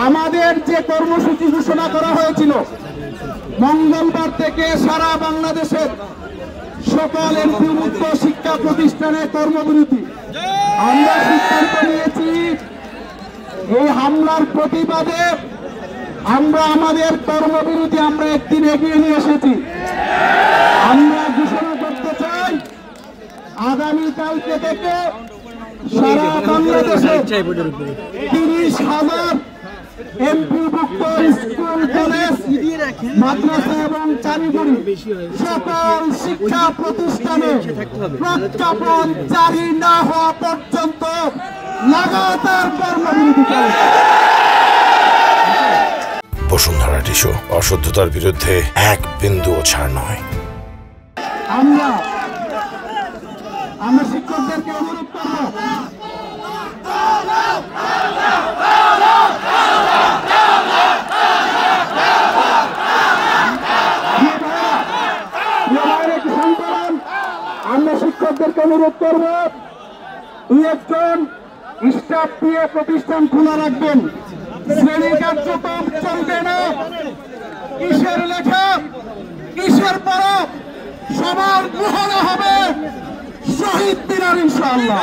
আমাদের যে কর্মসূচি ঘোষণা করা হয়েছিল মঙ্গলবার থেকে সারা বাংলাদেশের সকল এমপিভুক্ত শিক্ষা প্রতিষ্ঠানে কর্মবিরতি, আমরা সিদ্ধান্ত নিয়েছি এই হামলার প্রতিবাদে আমরা আমাদের কর্মবিরতি আমরা একদিন এগিয়ে নিয়ে এসেছি। আমরা ঘোষণা করতে চাই আগামীকালকে থেকে সারা বাংলাদেশে 30,000 এমপিভুক্ত স্কুল, কলেজ, মাদ্রাসা এবং চাকরি সকল শিক্ষা প্রতিষ্ঠানে প্রজ্ঞাপন জারি না হওয়া পর্যন্ত লাগাতার কর্মবিরতি চলবে। বসুন্ধরা টিস্যু, অশুদ্ধতার বিরুদ্ধে এক বিন্দুও ছাড় নয়। আমরা শিক্ষকদেরকে অনুরোধ করব দুই একজন স্টাফ দিয়ে প্রতিষ্ঠান খোলা রাখবেন। শ্রেণী কার্যক্রম চলবে না। কিসের লেখা, কিসের পরব, সবার গ্রহণ হবে শহীদ মিনার ইনশাআল্লাহ।